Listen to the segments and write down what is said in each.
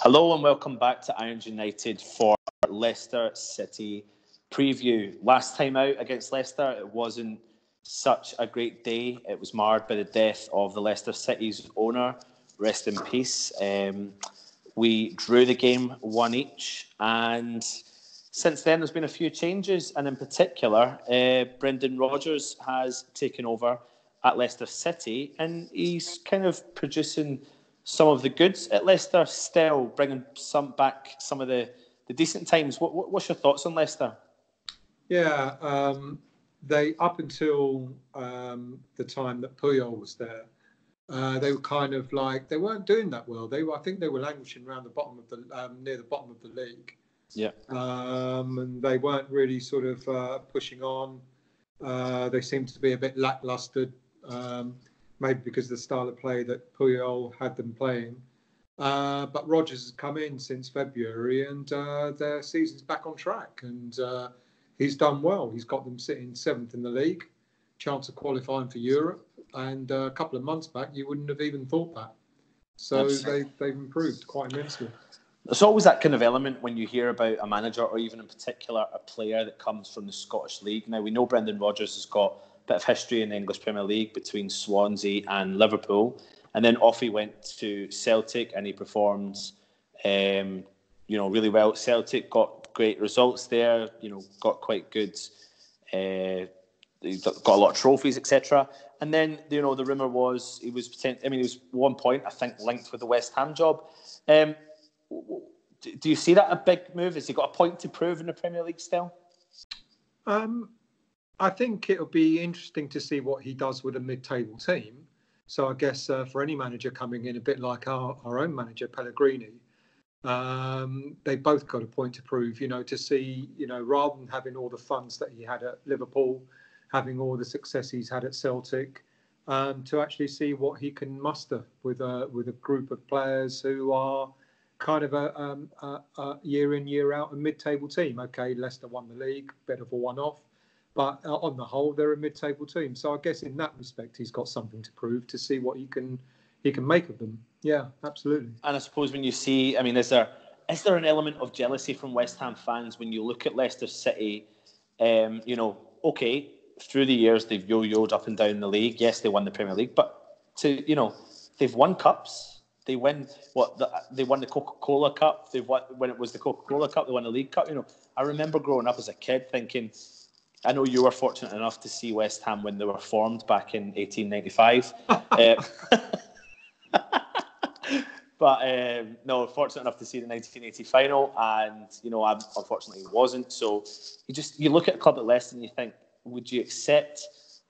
Hello and welcome back to Irons United for Leicester City preview. Last time out against Leicester, it wasn't such a great day. It was marred by the death of the Leicester City's owner. Rest in peace. We drew the game 1-1, and since then there's been a few changes, and in particular, Brendan Rodgers has taken over at Leicester City, and he's kind of producing some of the goods at Leicester still, bringing some of the decent times. What's your thoughts on Leicester? Yeah, they up until the time that Puyol was there, they were kind of like they weren't doing that well. I think they were languishing around the bottom of the near the bottom of the league. Yeah, and they weren't really sort of pushing on. They seemed to be a bit lackluster. Maybe because of the style of play that Puyol had them playing. But Rodgers has come in since February, and their season's back on track. And he's done well. He's got them sitting 7th in the league, chance of qualifying for Europe. And a couple of months back, you wouldn't have even thought that. So they've improved quite immensely. There's always that kind of element when you hear about a manager, or even in particular a player that comes from the Scottish League. Now, we know Brendan Rodgers has got bit of history in the English Premier League between Swansea and Liverpool, and then off he went to Celtic and he performed, really well at Celtic. Got great results there. Got quite good. He got a lot of trophies, etc. And then the rumor was he was he was one point I think linked with the West Ham job. Do you see that a big move? Has he got a point to prove in the Premier League still? I think it'll be interesting to see what he does with a mid-table team. So I guess for any manager coming in, a bit like our own manager, Pellegrini, they both got a point to prove, to see, rather than having all the funds that he had at Liverpool, having all the success he's had at Celtic, to actually see what he can muster with a group of players who are kind of a year in, year out, a mid-table team. Okay, Leicester won the league, bit of a one-off. But on the whole, they're a mid-table team. So I guess in that respect, he's got something to prove to see what he can make of them. Yeah, absolutely. And I suppose when you see, is there an element of jealousy from West Ham fans when you look at Leicester City? Okay, through the years they've yo-yoed up and down the league. Yes, they won the Premier League, but they've won cups. They win they won the Coca-Cola Cup. They've won when it was the Coca-Cola Cup. They won the League Cup. I remember growing up as a kid thinking. I know you were fortunate enough to see West Ham when they were formed back in 1895. No, fortunate enough to see the 1980 final, and I unfortunately wasn't. So you look at a club at Leicester and you think, would you accept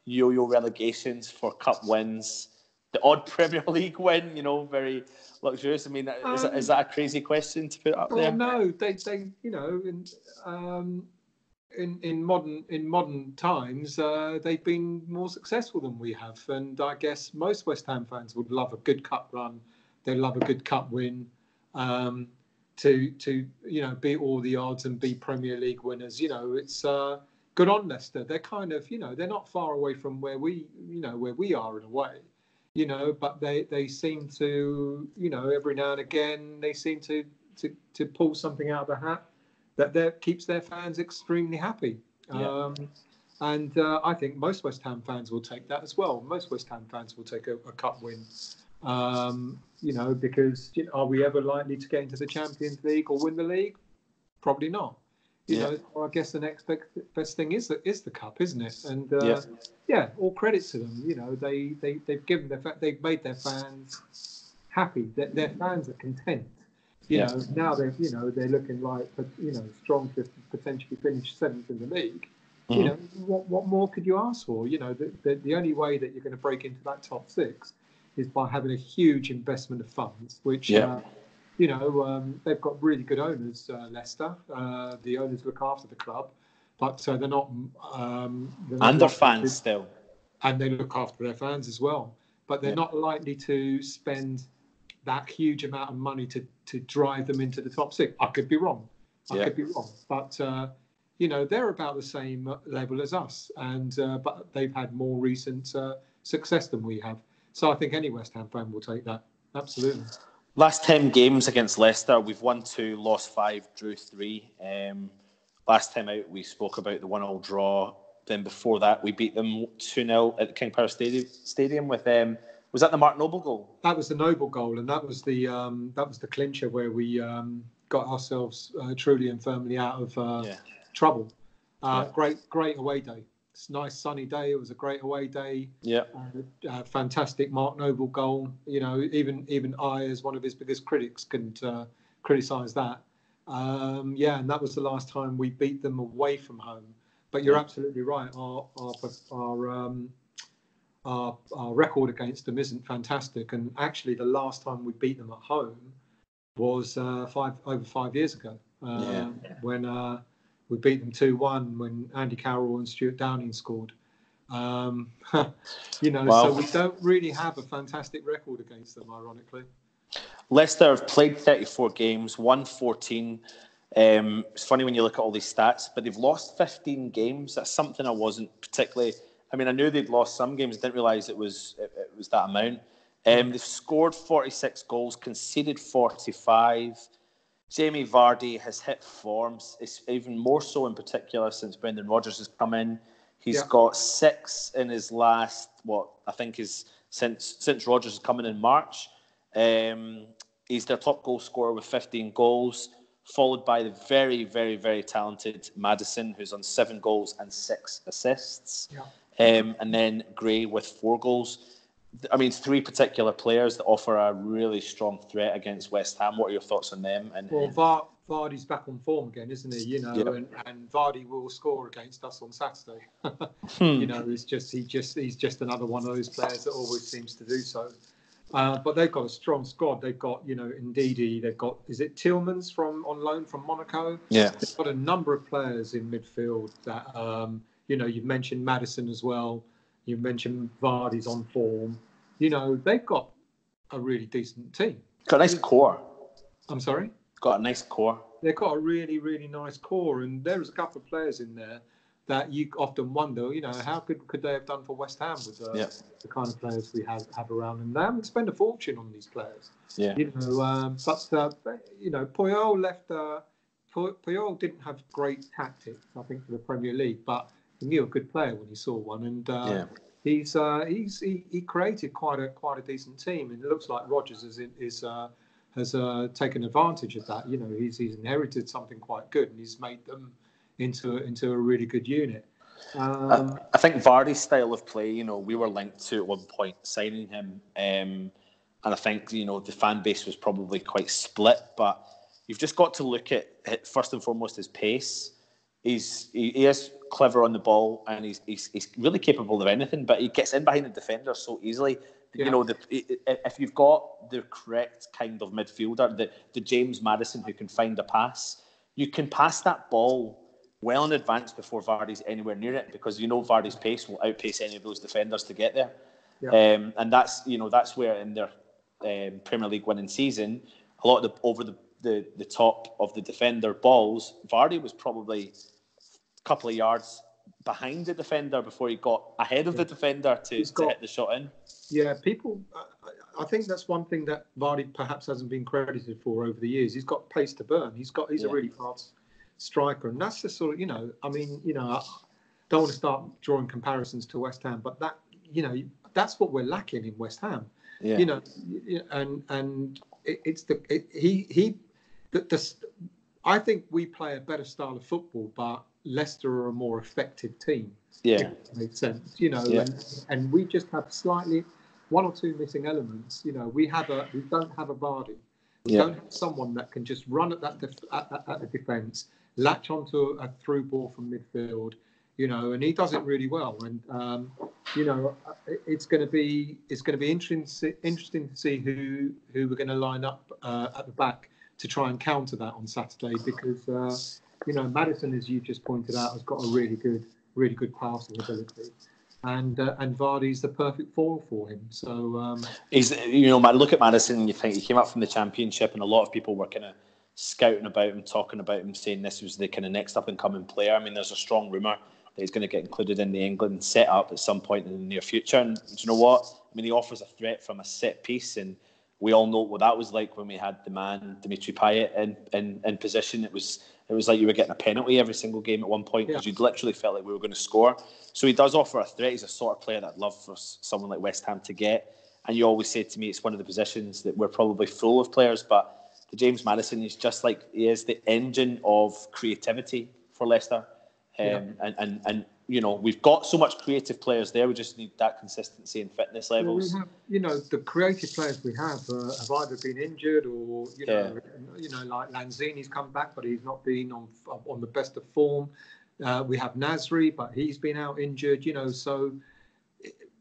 yo-yo relegations for cup wins, the odd Premier League win? Very luxurious. Is that a crazy question to put up there? No, they In modern times, they've been more successful than we have, and I guess most West Ham fans would love a good cup run. They love a good cup win, to beat all the odds and be Premier League winners. It's good on Leicester. They're kind of they're not far away from where we are in a way, but they seem to every now and again they seem to pull something out of the hat that keeps their fans extremely happy. Yeah. I think most West Ham fans will take that as well. Most West Ham fans will take a cup win, because are we ever likely to get into the Champions League or win the league? Probably not. I guess the next best thing is the cup, isn't it? And all credit to them. They've given they've made their fans happy. Their fans are content. Now they're looking like strong to potentially finish 7th in the league. Mm-hmm. What more could you ask for? The only way that you're going to break into that top 6 is by having a huge investment of funds, which they've got really good owners. Leicester, the owners look after the club, but they're not. And their fans still, and they look after their fans as well. But they're not likely to spend that huge amount of money to drive them into the top 6. I could be wrong. But they're about the same level as us, and but they've had more recent success than we have. So I think any West Ham fan will take that. Absolutely. Last 10 games against Leicester, we've won 2, lost 5, drew 3. Last time out, we spoke about the 1-1 draw. Then before that, we beat them 2-0 at the King Power Stadium with was that the Mark Noble goal? That was the Noble goal, and that was the clincher where we got ourselves truly and firmly out of trouble. Great away day. It's a nice sunny day. It was a great away day. Yeah. Fantastic Mark Noble goal. You know, even I, as one of his biggest critics, couldn't criticise that. And that was the last time we beat them away from home. But you're absolutely right. Our record against them isn't fantastic. And actually, the last time we beat them at home was over 5 years ago. When we beat them 2-1 when Andy Carroll and Stuart Downing scored. So we don't really have a fantastic record against them, ironically. Leicester have played 34 games, won 14. It's funny when you look at all these stats, but they've lost 15 games. That's something I wasn't particularly... I mean, I knew they'd lost some games. I didn't realise it was that amount. They've scored 46 goals, conceded 45. Jamie Vardy has hit forms, it's even more so in particular since Brendan Rodgers has come in. He's got 6 in his last, since Rodgers has come in March. He's their top goal scorer with 15 goals, followed by the very, very, very talented Maddison, who's on 7 goals and 6 assists. And then Gray with 4 goals. I mean, 3 particular players that offer a really strong threat against West Ham. What are your thoughts on them? Vardy's back on form again, isn't he? You know, and Vardy will score against us on Saturday. You know, he's just another one of those players that always seems to do so. But they've got a strong squad. They've got, Ndidi. They've got, is it Tillmans on loan from Monaco? Yeah. They've got a number of players in midfield that, you've mentioned Maddison as well. You mentioned Vardy's on form. They've got a really decent team. Got a nice core. I'm sorry? Got a nice core. They've got a really, really nice core. And there's a couple of players in there that you often wonder, how could they have done for West Ham with the kind of players we have around. And they haven't spent a fortune on these players. Yeah. Puyol left... Puyol didn't have great tactics, I think, for the Premier League, but he knew a good player when he saw one. And... He created quite a decent team, and it looks like Rodgers has taken advantage of that. He's inherited something quite good, and he's made them into a really good unit. I think Vardy's style of play, we were linked to at one point signing him, and I think the fan base was probably quite split. But you've just got to look at first and foremost his pace. He is clever on the ball, and he's really capable of anything, but he gets in behind the defender so easily. If you've got the correct kind of midfielder, the James Maddison who can find a pass, you can pass that ball well in advance before Vardy's anywhere near it, because Vardy's pace will outpace any of those defenders to get there. And that's where in their Premier League winning season, a lot of over the top of the defender balls, Vardy was probably couple of yards behind the defender before he got ahead of the defender to hit the shot in. Yeah, I think that's one thing that Vardy perhaps hasn't been credited for over the years. He's got pace to burn. He's a really fast striker, and that's the sort of I don't want to start drawing comparisons to West Ham, but that's what we're lacking in West Ham. I think we play a better style of football, but Leicester are a more effective team. Yeah, if that makes sense. And we just have slightly 1 or 2 missing elements. We don't have a Vardy. We don't have someone that can just run at the defence, latch onto a through ball from midfield. And he does it really well. And it's going to be interesting to see who we're going to line up at the back to try and counter that on Saturday, because Maddison, as you just pointed out, has got a really good passing ability, and Vardy's the perfect foil for him. So look at Maddison and you think he came up from the Championship, and a lot of people were kind of scouting about him, talking about him, saying this was the kind of next up and coming player. I mean, there's a strong rumour that he's going to get included in the England setup at some point in the near future. And do you know what? I mean, he offers a threat from a set piece, and we all know what that was like when we had the man Dimitri Payet in position. It was like you were getting a penalty every single game at one point because you literally felt like we were going to score. So he does offer a threat. He's a sort of player that I'd love for someone like West Ham to get. And you always say to me, it's one of the positions that we're probably full of players, but the James Maddison is just like, he is the engine of creativity for Leicester. And you know, we've got so much creative players there. We just need that consistency and fitness levels. Well, we have, you know, the creative players we have either been injured or, you know, like Lanzini's come back, but he's not been on the best of form. We have Nasri, but he's been out injured. You know, so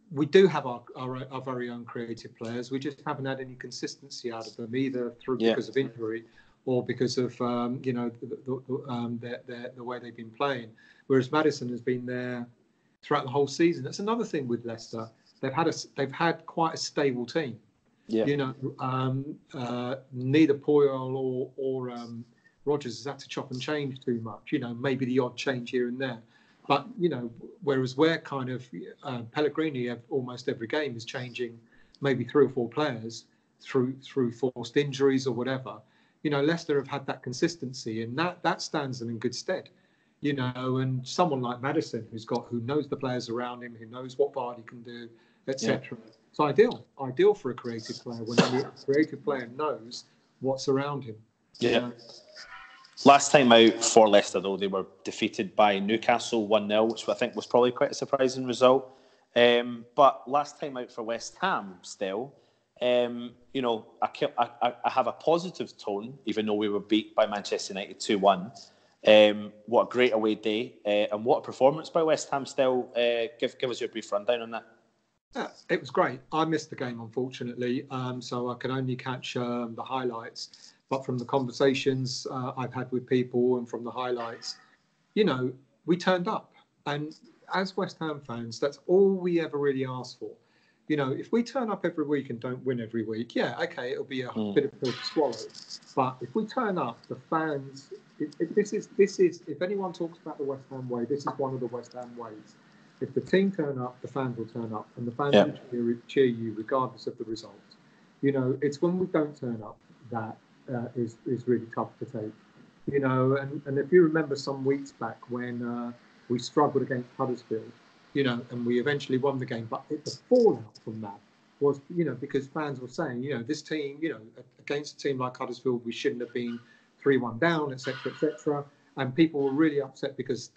we do have our very own creative players. We just haven't had any consistency out of them, either because of injury or because of you know, the way they've been playing. Whereas Maddison has been there throughout the whole season. That's another thing with Leicester. They've had quite a stable team. Yeah. You know, neither Puyol or Rodgers has had to chop and change too much. You know, maybe the odd change here and there. But, you know, whereas we're kind of, Pellegrini almost every game is changing maybe 3 or 4 players through forced injuries or whatever. You know, Leicester have had that consistency, and that stands them in good stead. You know, and someone like Maddison, who knows the players around him, who knows what Vardy can do, etc. It's ideal for a creative player when a creative player knows what's around him. Yeah. You know? Last time out for Leicester, though, they were defeated by Newcastle 1-0, which I think was probably quite a surprising result. But last time out for West Ham, still, you know, I have a positive tone, even though we were beat by Manchester United 2-1. What a great away day, and what a performance by West Ham still. Give us your brief rundown on that. Yeah, it was great. I missed the game, unfortunately, so I can only catch the highlights. But from the conversations I've had with people and from the highlights, you know, we turned up. And as West Ham fans, that's all we ever really asked for. You know, if we turn up every week and don't win every week, yeah, okay, it'll be a bit of a pill to swallow. But if we turn up, the fans, this is. If anyone talks about the West Ham way, this is one of the West Ham ways. If the team turn up, the fans will turn up, and the fans will cheer you regardless of the result. You know, it's when we don't turn up that is really tough to take. You know, and if you remember some weeks back when we struggled against Huddersfield, you know, and we eventually won the game, but the fallout from that was, you know, because fans were saying, you know, this team, you know, against a team like Huddersfield, we shouldn't have been 3-1 down, etc., etc. And people were really upset because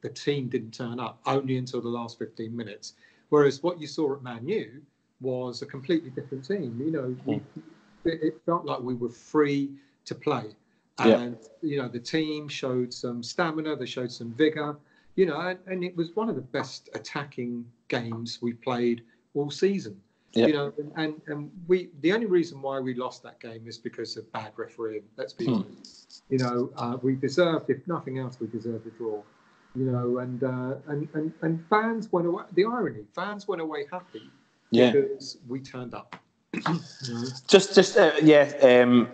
the team didn't turn up only until the last 15 minutes. Whereas what you saw at Man U was a completely different team. You know, it felt like we were free to play. And, you know, the team showed some stamina, they showed some vigour. You know, and it was one of the best attacking games we played all season. You know, and the only reason why we lost that game is because of bad refereeing. Let's be honest. You know, we deserved, if nothing else, we deserved a draw. You know, and fans went away. The irony, fans went away happy because we turned up. You know?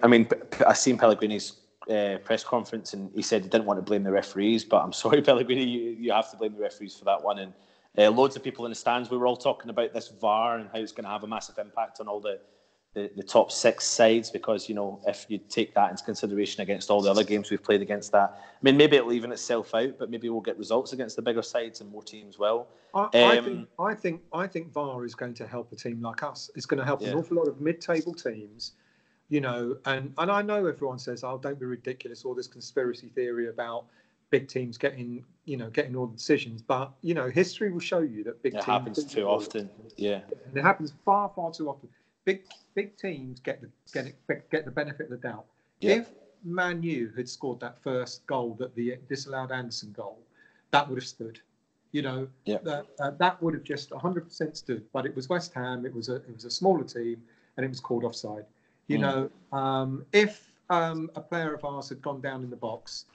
I mean, I seen Pellegrini's press conference, and he said he didn't want to blame the referees, but I'm sorry, Pellegrini, you have to blame the referees for that one. And loads of people in the stands, we were all talking about this VAR and how it's going to have a massive impact on all the top 6 sides, because, you know, if you take that into consideration against all the other games we've played against that, I mean, maybe it'll even itself out, but maybe we'll get results against the bigger sides and more teams will. I think VAR is going to help a team like us. It's going to help an awful lot of mid-table teams. You know, and I know everyone says, "Oh, don't be ridiculous," all this conspiracy theory about big teams getting all the decisions. But, you know, history will show you that big teams happens too often. Yeah, and it happens far too often. Big teams get the benefit of the doubt. Yeah. If Man U had scored that first goal, that the disallowed Anderson goal, that would have stood. You know, that would have just 100% stood. But it was West Ham. It was a smaller team, and it was called offside. You know, if a player of ours had gone down in the box,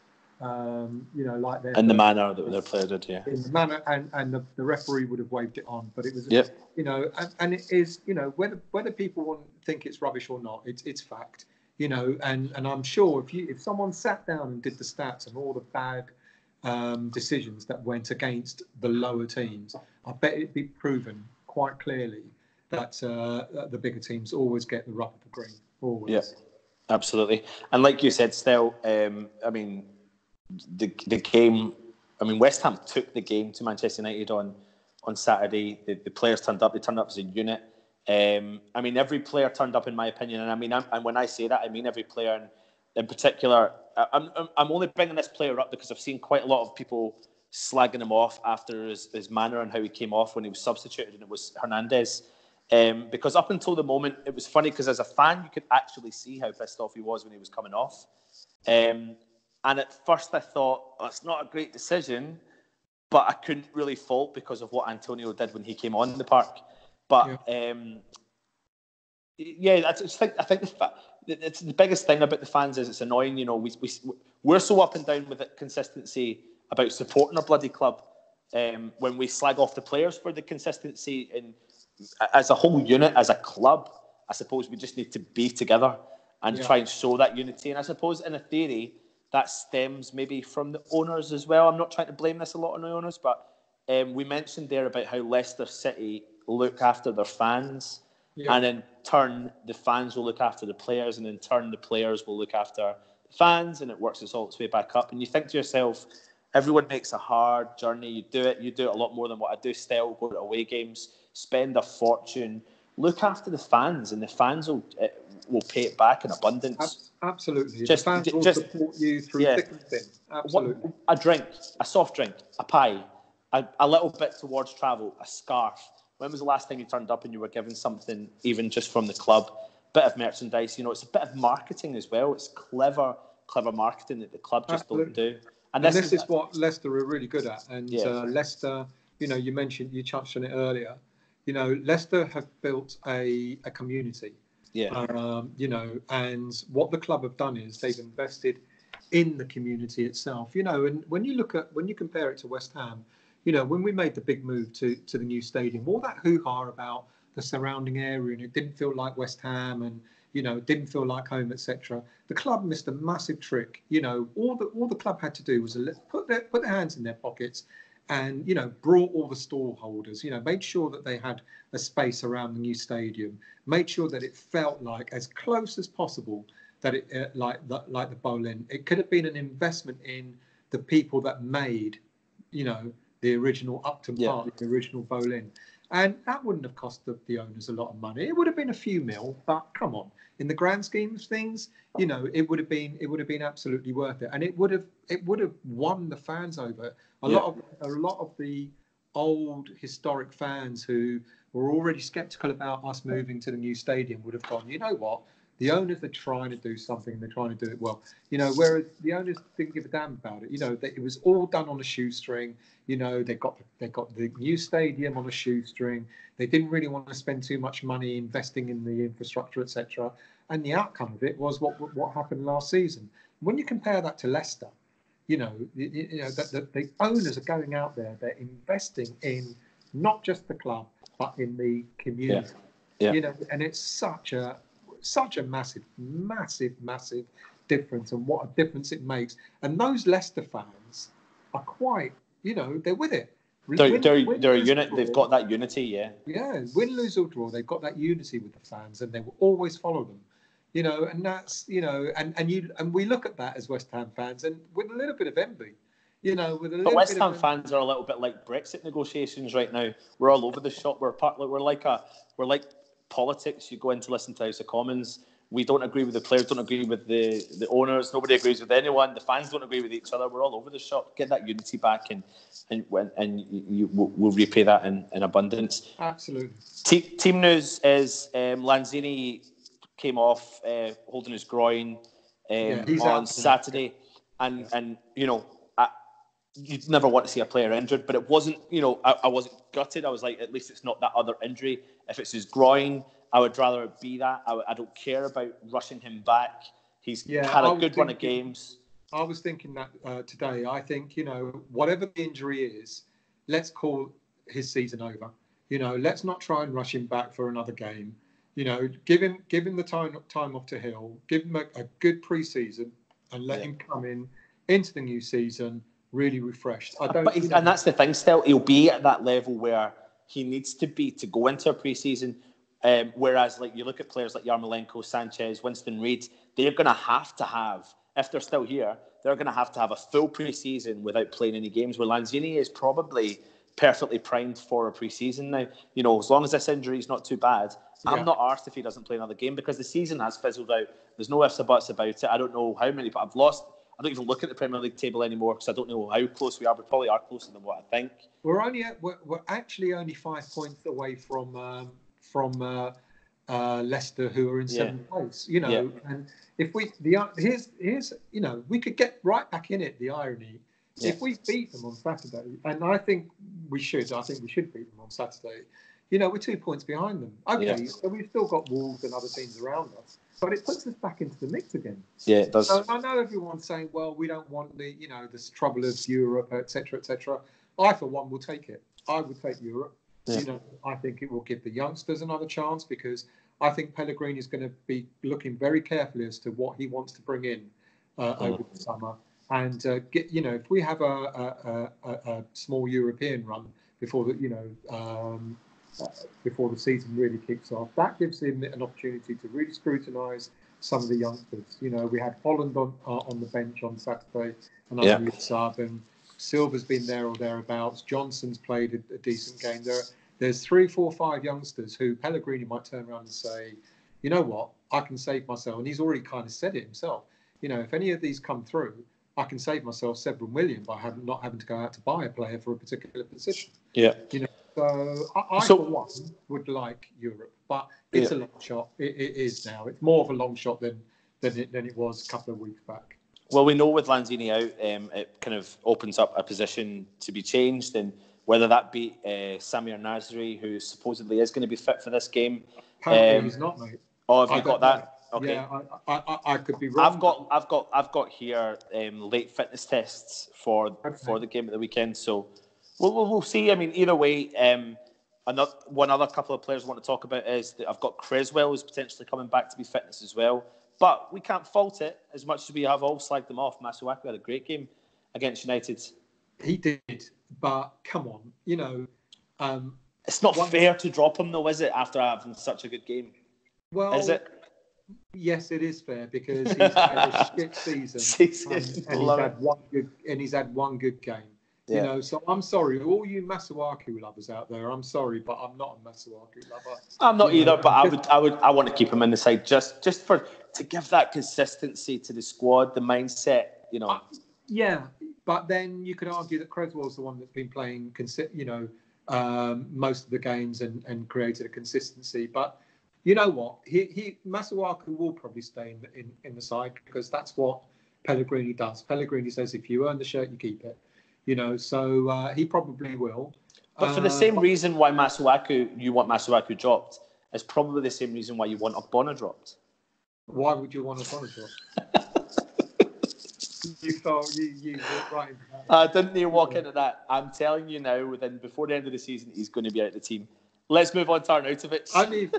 you know, like in the manner that their player did, in the manner, and the referee would have waved it on. But it was, you know, and it is, you know, whether people think it's rubbish or not, it's fact. You know, and I'm sure if someone sat down and did the stats and all the bad decisions that went against the lower teams, I bet it'd be proven quite clearly that the bigger teams always get the rub of the green. Always. Yeah, absolutely. And like you said, Stel, I mean, the game. I mean, West Ham took the game to Manchester United on Saturday. The players turned up. They turned up as a unit. I mean, every player turned up, in my opinion. And I mean, and when I say that, I mean every player. And in particular, I'm only bringing this player up because I've seen quite a lot of people slagging him off after his manner and how he came off when he was substituted, and it was Hernandez. Because up until the moment, it was funny because as a fan, you could actually see how pissed off he was when he was coming off. And at first I thought, oh, it's not a great decision, but I couldn't really fault because of what Antonio did when he came on the park. But I think it's the biggest thing about the fans is it's annoying. You know, we're so up and down with the consistency about supporting our bloody club. When we slag off the players for the consistency, and as a whole unit, as a club, I suppose we just need to be together and try and show that unity. And I suppose in a theory, that stems maybe from the owners as well. I'm not trying to blame this a lot on the owners, but we mentioned there about how Leicester City look after their fans, and in turn, the fans will look after the players, and in turn, the players will look after the fans, and it works its way back up. And you think to yourself, everyone makes a hard journey. You do it a lot more than what I do still. Go to away games, spend a fortune, look after the fans, and the fans will pay it back in abundance. Absolutely. The fans will support you through thick and thin. Absolutely. A drink, a soft drink, a pie, a little bit towards travel, a scarf. When was the last time you turned up and you were given something, even just from the club? Bit of merchandise. You know, it's a bit of marketing as well. It's clever marketing that the club just don't do. And this is what Leicester are really good at. And Leicester, you know, you touched on it earlier. You know, Leicester have built a community. You know, and what the club have done is they've invested in the community itself. You know, and when you compare it to West Ham, you know, when we made the big move to the new stadium, all that hoo-ha about the surrounding area, and it didn't feel like West Ham, and you know, it didn't feel like home, etc. The club missed a massive trick. You know, all the club had to do was put their hands in their pockets, and you know, brought all the stall holders. You know, made sure that they had a space around the new stadium. Made sure that it felt like as close as possible that it like the Boleyn. It could have been an investment in the people that made, you know, the original Upton Park, the original Boleyn. And that wouldn't have cost the owners a lot of money. It would have been a few mil, but come on, in the grand scheme of things, you know, it would have been absolutely worth it, and it would have won the fans over. A lot of the old historic fans who were already sceptical about us moving to the new stadium would have gone, you know what? The owners are trying to do something, and they're trying to do it well. You know, whereas the owners didn't give a damn about it. You know, it was all done on a shoestring. You know, they got the new stadium on a shoestring. They didn't really want to spend too much money investing in the infrastructure, etc. And the outcome of it was what happened last season. When you compare that to Leicester, you know, the owners are going out there. They're investing in not just the club, but in the community. You know, and it's such a massive difference, and what a difference it makes. And those Leicester fans are quite, you know, they're with it. They're a unit. They've got that unity, Yeah, win, lose or draw, they've got that unity with the fans, and they will always follow them. You know, and that's, you know, and we look at that as West Ham fans, and with a little bit of envy. You know, with a little. But West Ham fans are a little bit like Brexit negotiations right now. We're all over the shop. We're like politics. You go in to listen to House of Commons. We don't agree with the players, don't agree with the owners. Nobody agrees with anyone. The fans don't agree with each other. We're all over the shop. Get that unity back, and we'll repay that in abundance. Absolutely. Team news is Lanzini came off holding his groin on Saturday, and you know, you'd never want to see a player injured, but it wasn't, you know, I wasn't gutted. I was like, at least it's not that other injury. If it's his groin, I would rather it be that. I don't care about rushing him back. He's had a good run of games. I was thinking that today. I think, you know, whatever the injury is, let's call his season over. You know, let's not try and rush him back for another game. You know, give him the time off to heal. Give him a good pre-season and let him come into the new season really refreshed. And that's the thing. Still, he'll be at that level where he needs to be to go into a pre-season Whereas, like, you look at players like Yarmolenko, Sanchez, Winston Reid, they're going to have, if they're still here, they're going to have a full pre-season without playing any games, where Lanzini is probably perfectly primed for a pre-season now. You know, as long as this injury is not too bad, I'm not arsed if he doesn't play another game, because the season has fizzled out. There's no ifs or buts about it. I don't know how many, but I've lost. I don't even look at the Premier League table anymore because I don't know how close we are. We probably are closer than what I think. We're actually only 5 points away from Leicester, who are in seventh place. You know, and if here's you know, we could get right back in it. The irony, if we beat them on Saturday, and I think we should. I think we should beat them on Saturday. You know, we're 2 points behind them. Okay, so we've still got Wolves and other teams around us, but it puts us back into the mix again. Yeah, it does. So I know everyone's saying, well, we don't want this trouble of Europe, etc., etc. I, for one, will take it. I would take Europe. Yeah. You know, I think it will give the youngsters another chance, because I think Pellegrini is going to be looking very carefully as to what he wants to bring in over the summer. And if we have a small European run before before the season really kicks off, that gives him an opportunity to really scrutinise some of the youngsters. You know, we had Holland on the bench on Saturday, and I'm sub, and Silva's been there or thereabouts. Johnson's played a decent game. There's 3, 4, 5 youngsters who Pellegrini might turn around and say, you know what, I can save myself. And he's already kind of said it himself. You know, if any of these come through, I can save myself several million by not having to go out to buy a player for a particular position. Yeah. You know, so I for one would like Europe, but it's a long shot. It is now. It's more of a long shot than it was a couple of weeks back. Well, we know with Lanzini out, it kind of opens up a position to be changed, and whether that be Samir Nasri, who supposedly is going to be fit for this game. Apparently he's not, mate. Oh, have you got that? Okay. Yeah, I could be wrong. I've got here late fitness tests for the game at the weekend. So we'll see. I mean, either way, one other couple of players I want to talk about is that I've got Creswell who's potentially coming back to be fitness as well. But we can't fault it as much as we have all slagged them off. Masuaku had a great game against United. He did, but come on, you know. It's not fair to drop him, though, is it, after having such a good game? Well, is it? Yes, it is fair, because he's had a shit season, and he's had one good game. Yeah. You know, so I'm sorry, all you Masuaku lovers out there. I'm sorry, but I'm not a Masuaku lover. I'm not either, but I want to keep him in the side just to give that consistency to the squad, the mindset. You know. Yeah, but then you could argue that Creswell's the one that's been playing, most of the games and created a consistency. But you know what? Masuaku will probably stay in the side, because that's what Pellegrini does. Pellegrini says, if you earn the shirt, you keep it. You know, so he probably will. But for the same reason why you want Masuaku dropped, is probably the same reason why you want Ogbonna dropped. Why would you want Ogbonna dropped? You walked right into that. I didn't even walk into that. I'm telling you now, before the end of the season, he's going to be out of the team. Let's move on to Arnautovic. Only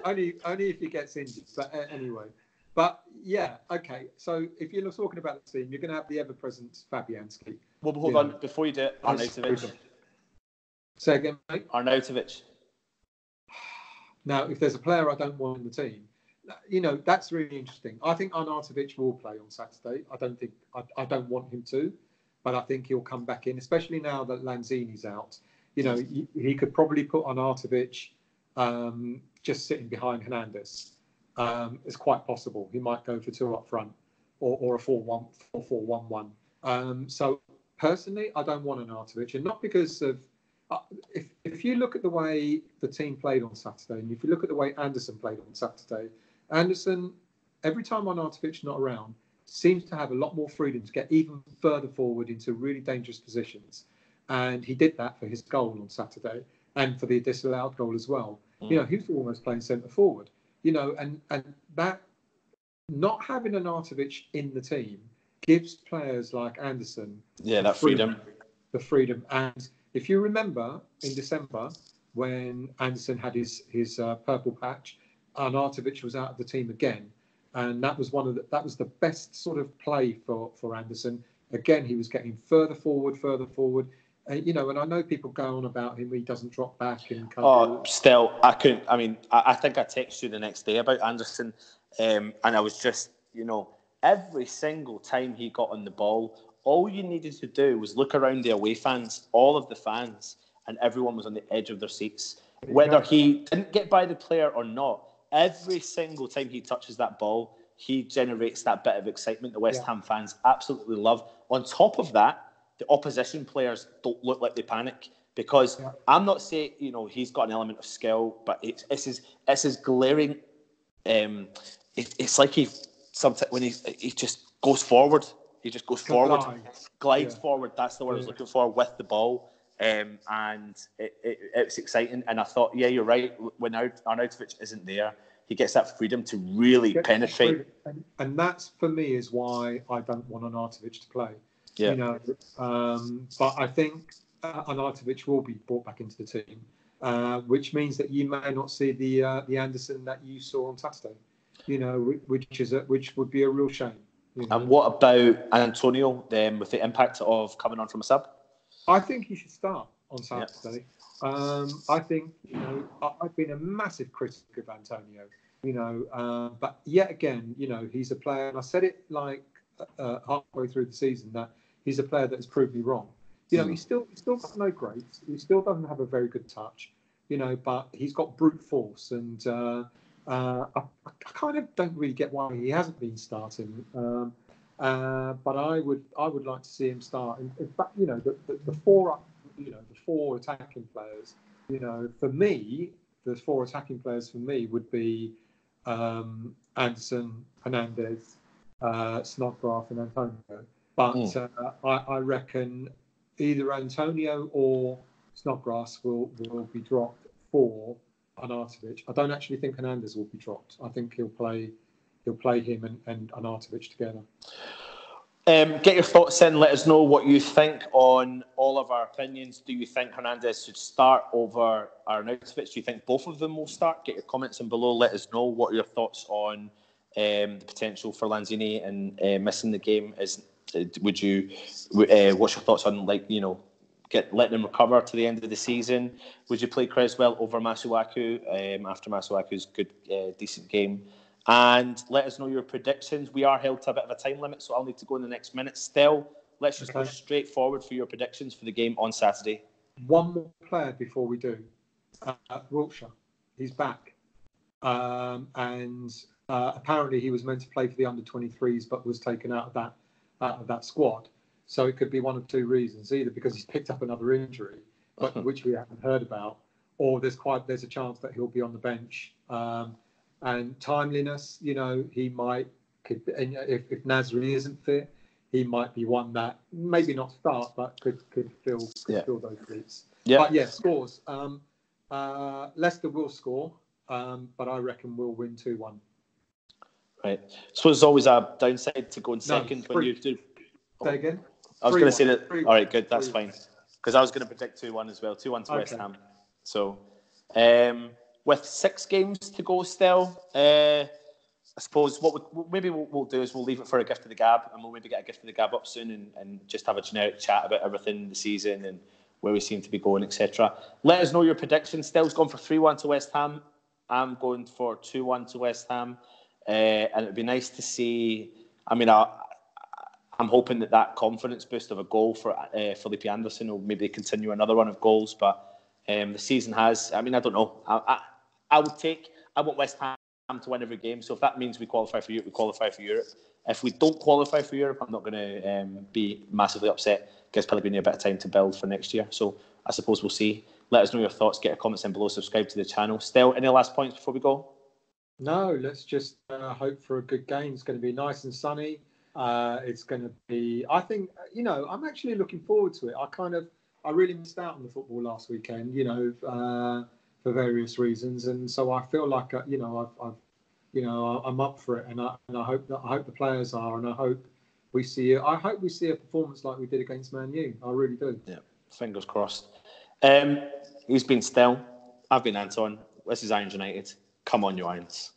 if he gets injured. But anyway. But yeah, okay. So if you're talking about the team, you're going to have the ever-present Fabianski. Well, hold on. Before you do it, Arnautovic. Say again, mate? Arnautovic. Now, if there's a player I don't want in the team, you know, that's really interesting. I think Arnautovic will play on Saturday. I don't want him to, but I think he'll come back in, especially now that Lanzini's out. You know, he could probably put Arnautovic just sitting behind Hernandez. It's quite possible. He might go for 2 up front or a 4-1-1. So personally, I don't want Arnautovic, and not because of if you look at the way the team played on Saturday, and if you look at the way Anderson played on Saturday, Anderson, every time Arnautovic's not around, seems to have a lot more freedom to get even further forward into really dangerous positions. And he did that for his goal on Saturday, and for the disallowed goal as well. You know, he was almost playing centre forward. You know, and that not having Arnautovic in the team gives players like Anderson that freedom. The freedom. And if you remember in December when Anderson had his purple patch, Arnautovic was out of the team again, and that was the best sort of play for Anderson. Again, he was getting further forward. And I know people go on about him. He doesn't drop back and. Still, I couldn't. I mean, I think I texted you the next day about Anderson, and I was just, every single time he got on the ball, all you needed to do was look around the away fans, all of the fans, and everyone was on the edge of their seats. Whether he didn't get by the player or not, every single time he touches that ball, he generates that bit of excitement the West Ham fans absolutely love. On top of that, the opposition players don't look like they panic, because I'm not saying he's got an element of skill, but it's his glaring. It's like sometimes when he just goes forward, glides forward. That's the word I was looking for, with the ball, and it's exciting. And I thought, you're right. When Arnautovic isn't there, he gets that freedom to really penetrate. And that's, for me, is why I don't want Arnautovic to play. Yeah. But I think Arnautovic will be brought back into the team, which means that you may not see the Anderson that you saw on Saturday. Which would be a real shame. And what about Antonio then, with the impact of coming on from a sub? I think he should start on Saturday. I think I've been a massive critic of Antonio. But yet again, he's a player, and I said it halfway through the season, that he's a player that has proved me wrong. He's still got no grace. He still doesn't have a very good touch. But he's got brute force, and I kind of don't really get why he hasn't been starting. But I would like to see him start. In fact, the four attacking players. For me, the four attacking players for me would be Anderson, Hernandez, Snodgrass, and Antonio. But I reckon either Antonio or Snodgrass will be dropped for Arnautovic. I don't actually think Hernandez will be dropped. I think he'll play him and Arnautovic together. Get your thoughts in. Let us know what you think on all of our opinions. Do you think Hernandez should start over Arnautovic? Do you think both of them will start? Get your comments in below. Let us know what your thoughts on the potential for Lanzini and missing the game is. What's your thoughts on letting them recover to the end of the season? Would you play Creswell over Masuaku after Masuaku's good, decent game? And let us know your predictions. We are held to a bit of a time limit, so I'll need to go in the next minute. Still, let's just go straight forward for your predictions for the game on Saturday. One more player before we do. Wiltshire, he's back, and apparently he was meant to play for the under-23s, but was taken out of that squad. So it could be one of two reasons: either because he's picked up another injury, but which we haven't heard about, or there's a chance that he'll be on the bench. And timeliness, he might if Nasri isn't fit, he might be one that maybe not start, but could fill those seats. Yeah. But scores. Leicester will score, but I reckon we'll win 2-1. Right. So there's always a downside to going second when you do. Say again. I was going to say that. All right, good. That's fine. Because I was going to predict 2-1 as well. 2-1 to West Ham. So, with 6 games to go still, I suppose we'll do is we'll leave it for a gift of the gab, and we'll maybe get a gift of the gab up soon and just have a generic chat about everything in the season and where we seem to be going, etc. Let us know your predictions. Still's gone for 3-1 to West Ham. I'm going for 2-1 to West Ham. And it'd be nice to see. I mean, I'm hoping that confidence boost of a goal for Felipe Anderson will maybe continue another run of goals. But the season has. I mean, I don't know. I want West Ham to win every game. So if that means we qualify for Europe, we qualify for Europe. If we don't qualify for Europe, I'm not going to be massively upset. Gives Pellegrini a bit of time to build for next year. So I suppose we'll see. Let us know your thoughts. Get your comments in below. Subscribe to the channel. Still, any last points before we go? No, let's just hope for a good game. It's going to be nice and sunny. It's going to be, I think, I'm actually looking forward to it. I really missed out on the football last weekend, for various reasons. And so I feel like, I'm up for it. And I hope the players are, and I hope we see a performance like we did against Man U. I really do. Yeah, fingers crossed. He's been Still. I've been Anton. This is Irons United. Come on, you Irons.